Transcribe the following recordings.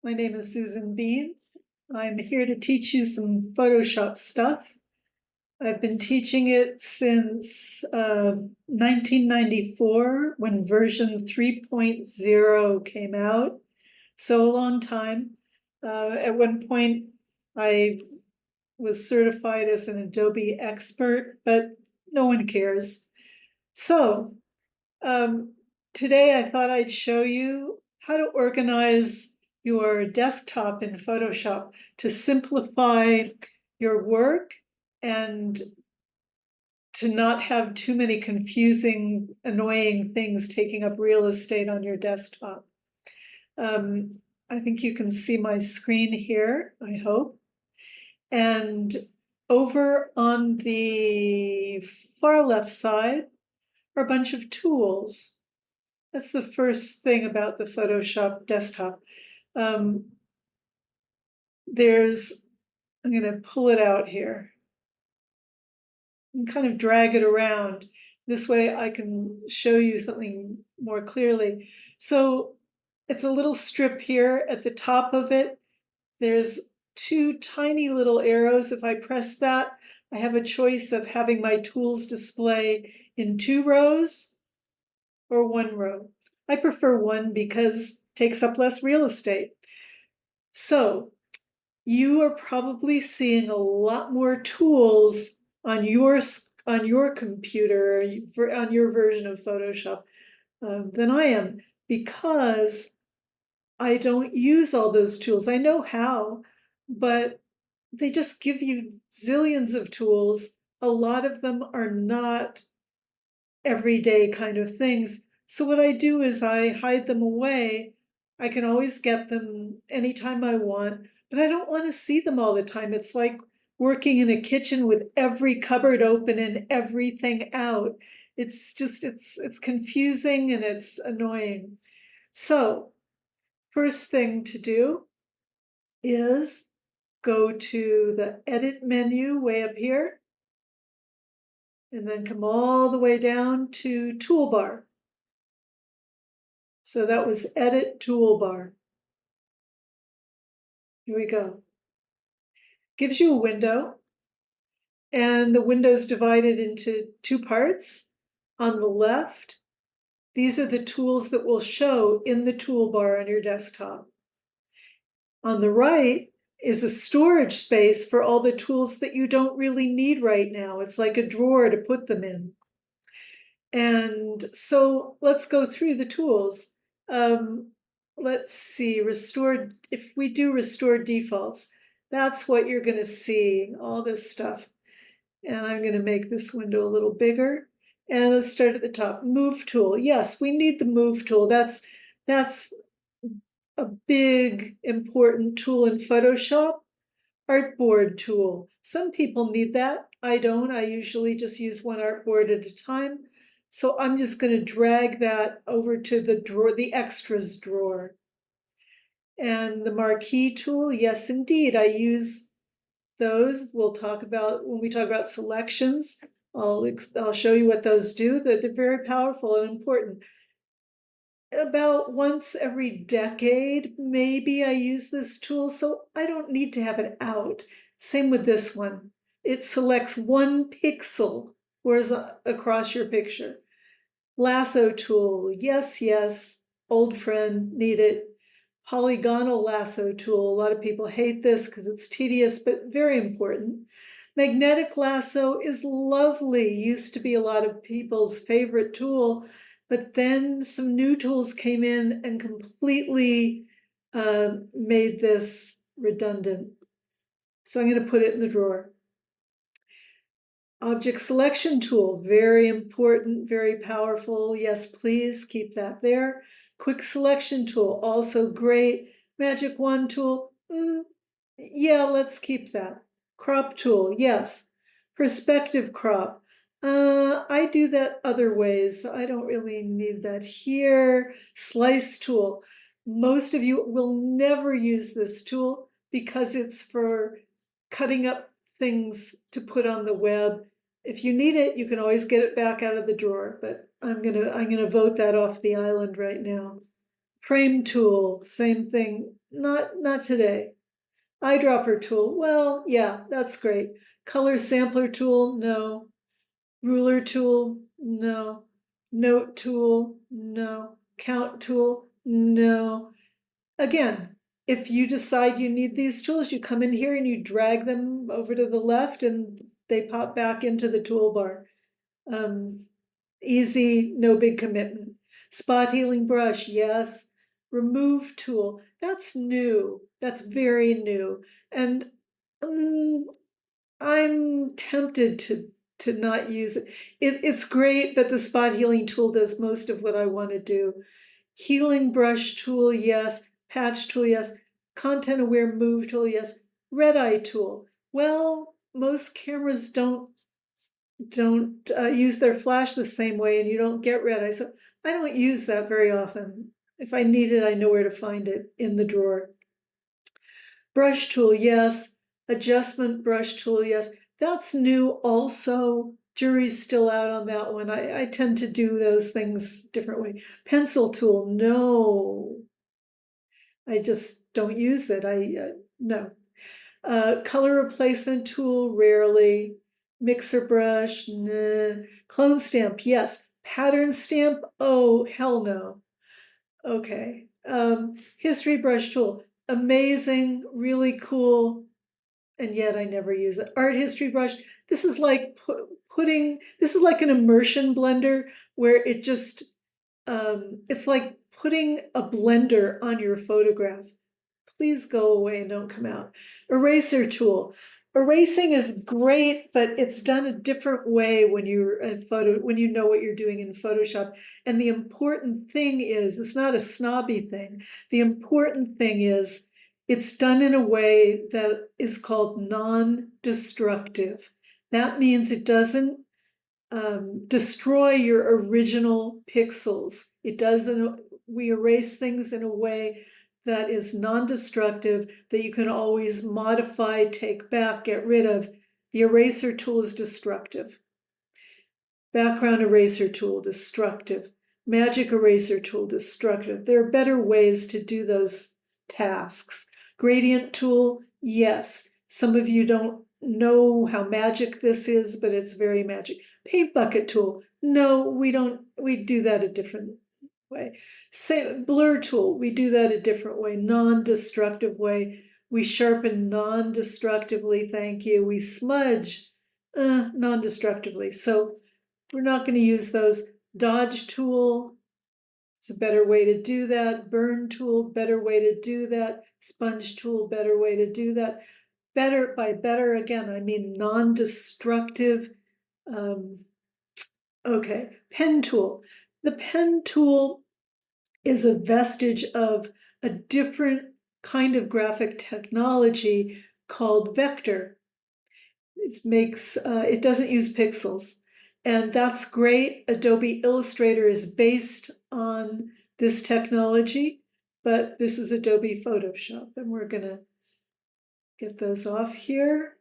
My name is Susan Bean. I'm here to teach you some Photoshop stuff. I've been teaching it since 1994 when version 3.0 came out. So a long time. At one point, I was certified as an Adobe expert, but no one cares. So um, today I thought I'd show you how to organize your desktop in Photoshop to simplify your work and to not have too many confusing, annoying things taking up real estate on your desktop. Um, I think you can see my screen here, I hope. And over on the far left side are a bunch of tools. That's the first thing about the Photoshop desktop. Um, I'm going to pull it out here and kind of drag it around. This way I can show you something more clearly. So it's a little strip here at the top of it. There's two tiny little arrows. If I press that, I have a choice of having my tools display in 2 rows or 1 row. I prefer 1 because it takes up less real estate. So you are probably seeing a lot more tools on your computer, on your version of Photoshop than I am, because I don't use all those tools. I know how, but they just give you zillions of tools. A lot of them are not everyday kind of things. So what I do is I hide them away. I can always get them anytime I want, but I don't want to see them all the time. It's like working in a kitchen with every cupboard open and everything out. It's confusing and it's annoying. So first thing to do is go to the edit menu way up here and then come all the way down to toolbar. So that was edit toolbar. Here we go. Gives you a window, and the window is divided into 2 parts. On the left, these are the tools that will show in the toolbar on your desktop. On the right is a storage space for all the tools that you don't really need right now. It's like a drawer to put them in. And so let's go through the tools. Let's see, if we do restore defaults, that's what you're going to see, all this stuff. And I'm going to make this window a little bigger. And let's start at the top. Move tool. Yes, we need the move tool. That's a big, important tool in Photoshop. Artboard tool. Some people need that. I don't. I usually just use one artboard at a time. So I'm just going to drag that over to the drawer, the extras drawer. And the marquee tool, yes, indeed, I use those. We'll talk about when we talk about selections. I'll show you what those do. They're very powerful and important. About once every decade, maybe I use this tool, so I don't need to have it out. Same with this one. It selects 1 pixel across your picture. Lasso tool, yes, yes, old friend, need it. Polygonal lasso tool, a lot of people hate this because it's tedious, but very important. Magnetic lasso is lovely, used to be a lot of people's favorite tool, but then some new tools came in and completely made this redundant. So I'm going to put it in the drawer. Object selection tool, very important, very powerful. Yes, please keep that there. Quick selection tool, also great. Magic wand tool, yeah, let's keep that. Crop tool, yes. Perspective crop. I do that other ways. I don't really need that here. Slice tool. Most of you will never use this tool because it's for cutting up things to put on the web. If you need it, you can always get it back out of the drawer, but I'm gonna vote that off the island right now. Frame tool, same thing. Not today. Eyedropper tool, well, yeah, that's great. Color sampler tool, no. Ruler tool, no. Note tool, no. Count tool, no. Again, if you decide you need these tools, you come in here and you drag them over to the left and they pop back into the toolbar. Easy, no big commitment. Spot healing brush, yes. Remove tool, that's new. That's very new. And I'm tempted to not use it. It's great, but the spot healing tool does most of what I want to do. Healing brush tool, yes. Patch tool, yes. Content aware move tool, yes. Red eye tool. Well, most cameras don't use their flash the same way, and you don't get red eye. So I don't use that very often. If I need it, I know where to find it in the drawer. Brush tool, yes. Adjustment brush tool, yes. That's new also. Jury's still out on that one. I tend to do those things different way. Pencil tool, no. I just don't use it. No. Color replacement tool, rarely. Mixer brush, nah. Clone stamp, yes. Pattern stamp, oh, hell no. Okay. History brush tool, amazing, really cool, and yet I never use it. Art history brush, this is like this is like an immersion blender where it just, it's like putting a blender on your photograph. Please go away and don't come out. Eraser tool. Erasing is great, but it's done a different way when you're when you know what you're doing in Photoshop. And the important thing is, it's not a snobby thing. The important thing is it's done in a way that is called non-destructive. That means it doesn't destroy your original pixels. It doesn't, we erase things in a way that is non-destructive, that you can always modify, take back, get rid of. The eraser tool is destructive. Background eraser tool, destructive. Magic eraser tool, destructive. There are better ways to do those tasks. Gradient tool, yes. Some of you don't know how magic this is, but it's very magic. Paint bucket tool, no, we don't, we do that a different way. Say blur tool, we do that a different way, non-destructive way. We sharpen non-destructively, thank you. We smudge non-destructively. So we're not going to use those. Dodge tool is a better way to do that. Burn tool, better way to do that. Sponge tool, better way to do that. Better, by better, again, I mean non-destructive. Okay, pen tool. The pen tool is a vestige of a different kind of graphic technology called vector. It doesn't use pixels, and that's great. Adobe Illustrator is based on this technology, but this is Adobe Photoshop, and we're gonna get those off here.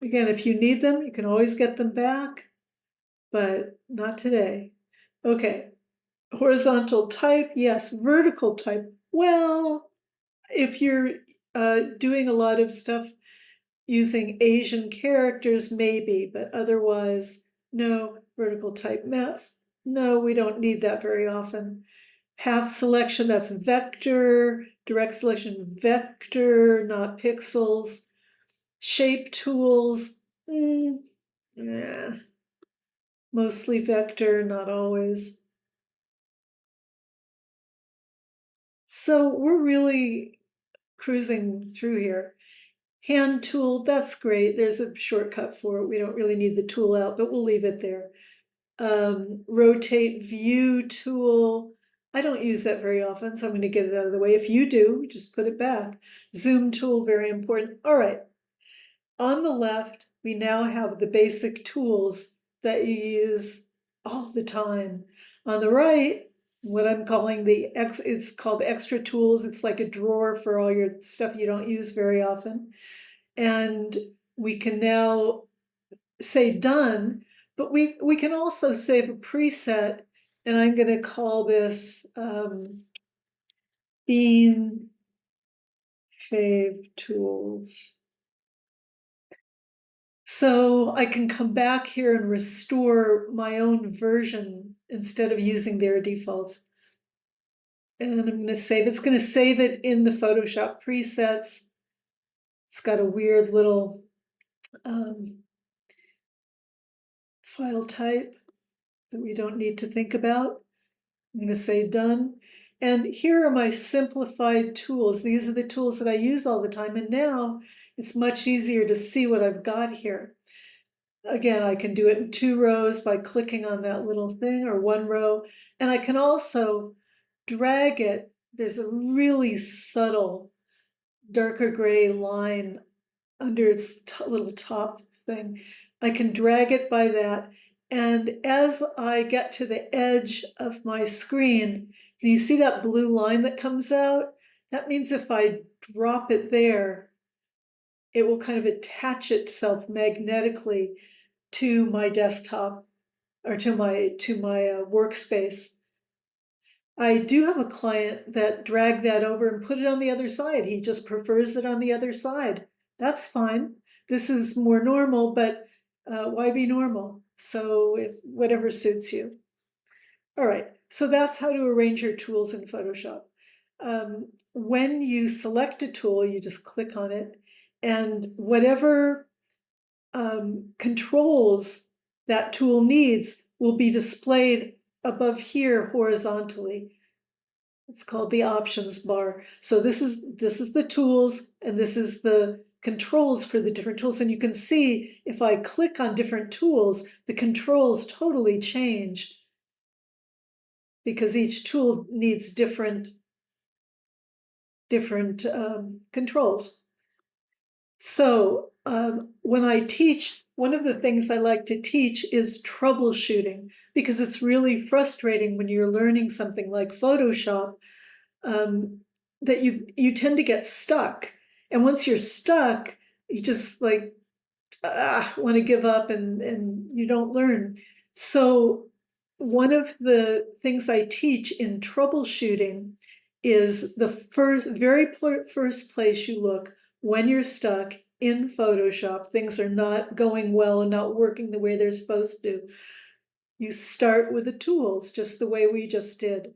Again, if you need them, you can always get them back, but not today. Okay, horizontal type, yes. Vertical type, well, if you're doing a lot of stuff using Asian characters, maybe, but otherwise, no. Vertical type mask, no, we don't need that very often. Path selection, that's vector. Direct selection, vector, not pixels. Shape tools, mostly vector, not always. So we're really cruising through here. Hand tool, that's great. There's a shortcut for it. We don't really need the tool out, but we'll leave it there. Rotate view tool. I don't use that very often, so I'm going to get it out of the way. If you do, just put it back. Zoom tool, very important. All right. On the left, we now have the basic tools that you use all the time. On the right, what I'm calling it's called extra tools. It's like a drawer for all your stuff you don't use very often. And we can now say done, but we can also save a preset And I'm going to call this Bean Fave Tools. So I can come back here and restore my own version instead of using their defaults. And I'm going to save, it's going to save it in the Photoshop presets. It's got a weird little file type that we don't need to think about. I'm going to say done. And here are my simplified tools. These are the tools that I use all the time. And now it's much easier to see what I've got here. Again, I can do it in 2 rows by clicking on that little thing, or 1 row. And I can also drag it. There's a really subtle darker gray line under its little top thing. I can drag it by that. And as I get to the edge of my screen, can you see that blue line that comes out? That means if I drop it there, it will kind of attach itself magnetically to my desktop or to my workspace. I do have a client that dragged that over and put it on the other side. He just prefers it on the other side. That's fine. This is more normal, but why be normal? So whatever suits you. All right, so that's how to arrange your tools in Photoshop. When you select a tool, you just click on it, and whatever controls that tool needs will be displayed above here horizontally. It's called the options bar. So this is the tools, and this is the controls for the different tools. And you can see if I click on different tools, the controls totally change because each tool needs different controls. So when I teach, one of the things I like to teach is troubleshooting, because it's really frustrating when you're learning something like Photoshop that you tend to get stuck. And once you're stuck, you just like want to give up, and you don't learn. So one of the things I teach in troubleshooting is the very first place you look when you're stuck in Photoshop, things are not going well and not working the way they're supposed to. You start with the tools, just the way we just did.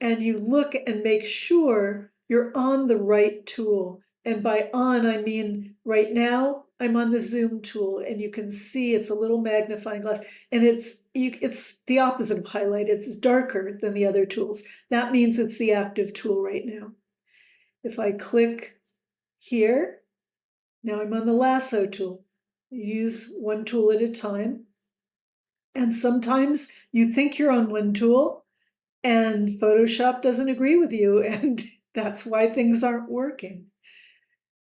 And you look and make sure you're on the right tool. And by on, I mean right now I'm on the zoom tool, and you can see it's a little magnifying glass, and it's the opposite of highlight. It's darker than the other tools. That means it's the active tool right now. If I click here, now I'm on the lasso tool. Use one tool at a time. And sometimes you think you're on one tool, and Photoshop doesn't agree with you, and that's why things aren't working.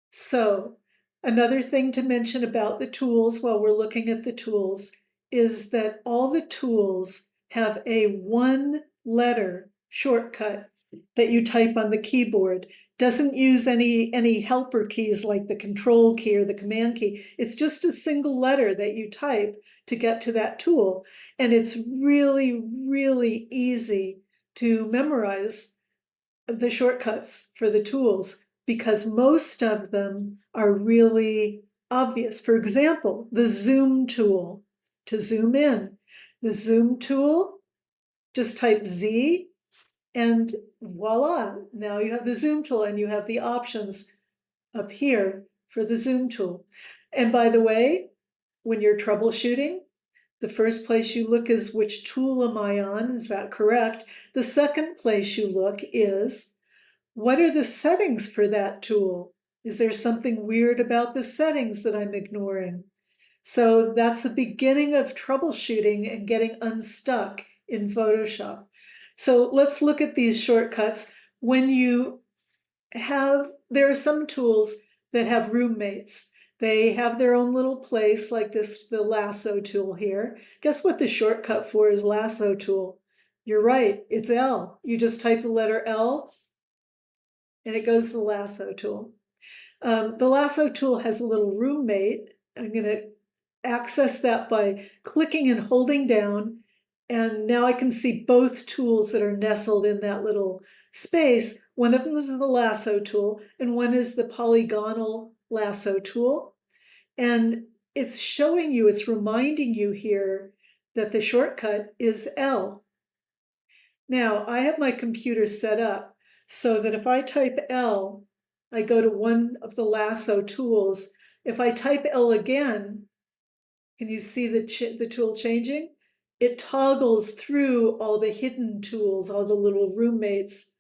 So another thing to mention about the tools while we're looking at the tools is that all the tools have a 1-letter shortcut that you type on the keyboard. Doesn't use any helper keys like the control key or the command key. It's just a single letter that you type to get to that tool. And it's really, really easy to memorize the shortcuts for the tools, because most of them are really obvious. For example, the zoom tool, to zoom in. The zoom tool, just type Z, and voila, now you have the zoom tool, and you have the options up here for the zoom tool. And by the way, when you're troubleshooting, the first place you look is which tool am I on? Is that correct? The second place you look is, what are the settings for that tool? Is there something weird about the settings that I'm ignoring? So that's the beginning of troubleshooting and getting unstuck in Photoshop. So let's look at these shortcuts. When you there are some tools that have roommates. They have their own little place, like the lasso tool here. Guess what the shortcut for is lasso tool? You're right, it's L. You just type the letter L, and it goes to the lasso tool. The lasso tool has a little roommate. I'm going to access that by clicking and holding down, And now I can see both tools that are nestled in that little space. One of them is the lasso tool, and one is the polygonal lasso tool. And it's showing you, it's reminding you here that the shortcut is L. Now, I have my computer set up so that if I type L, I go to one of the lasso tools. If I type L again, can you see the tool changing? It toggles through all the hidden tools, all the little roommates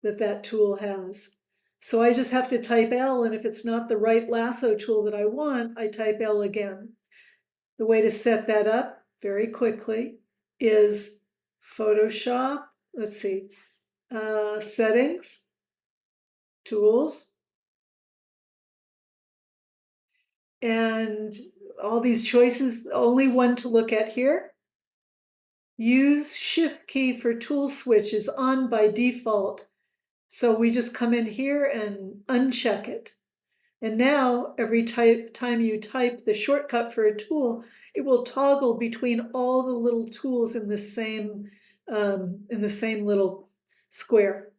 that tool has. So I just have to type L, and if it's not the right lasso tool that I want, I type L again. The way to set that up very quickly is Photoshop, let's see, settings, tools, and all these choices, only one to look at here. Use Shift key for tool switch is on by default. So we just come in here and uncheck it. And now every time you type the shortcut for a tool, it will toggle between all the little tools in the same little square.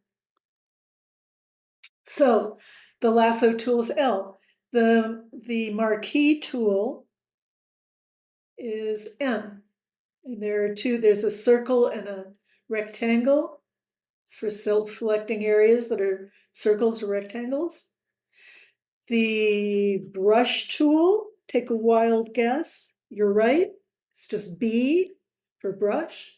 So the lasso tool is L. The marquee tool is M. And there are two, there's a circle and a rectangle. It's for selecting areas that are circles or rectangles. The brush tool, take a wild guess. You're right. It's just B for brush.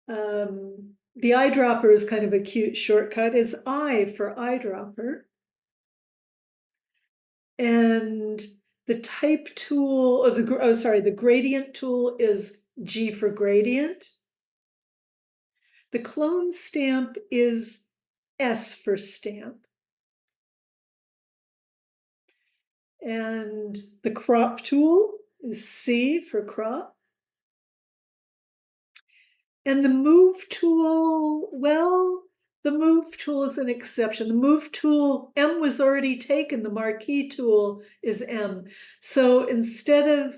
The eyedropper is kind of a cute shortcut. Is I for eyedropper. And the type tool, or the gradient tool is G for gradient. The clone stamp is S for stamp. And the crop tool is C for crop. And the move tool, well, the move tool is an exception. The move tool, M was already taken. The marquee tool is M. So instead of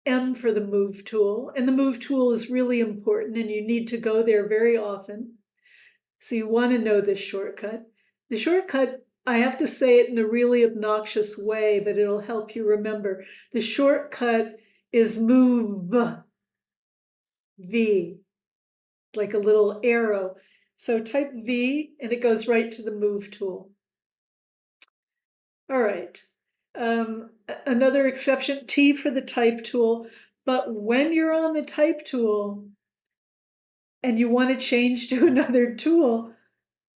M for the move tool, and the move tool is really important and you need to go there very often. So you want to know this shortcut. The shortcut, I have to say it in a really obnoxious way, but it'll help you remember. The shortcut is move V, like a little arrow. So type V and it goes right to the move tool. All right. Another exception, T for the type tool. But when you're on the type tool and you want to change to another tool,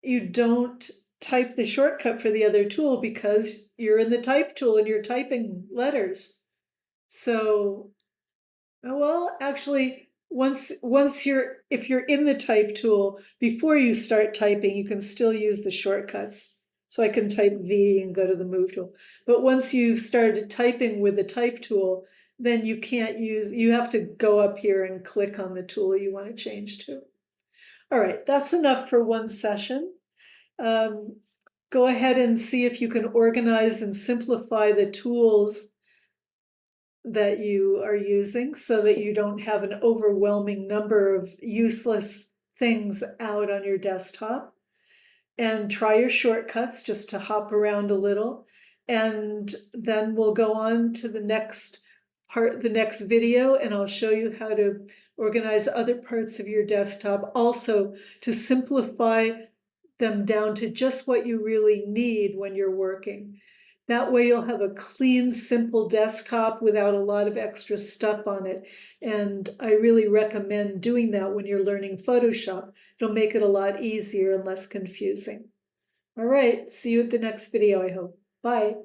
you don't type the shortcut for the other tool because you're in the type tool and you're typing letters. So, well, actually, if you're in the type tool, before you start typing, you can still use the shortcuts. So I can type V and go to the move tool. But once you've started typing with the type tool, then you have to go up here and click on the tool you want to change to. All right, that's enough for one session. Go ahead and see if you can organize and simplify the tools that you are using so that you don't have an overwhelming number of useless things out on your desktop. And try your shortcuts just to hop around a little. And then we'll go on to the next video, and I'll show you how to organize other parts of your desktop, also to simplify them down to just what you really need when you're working. That way you'll have a clean, simple desktop without a lot of extra stuff on it. And I really recommend doing that when you're learning Photoshop. It'll make it a lot easier and less confusing. All right, see you at the next video, I hope. Bye.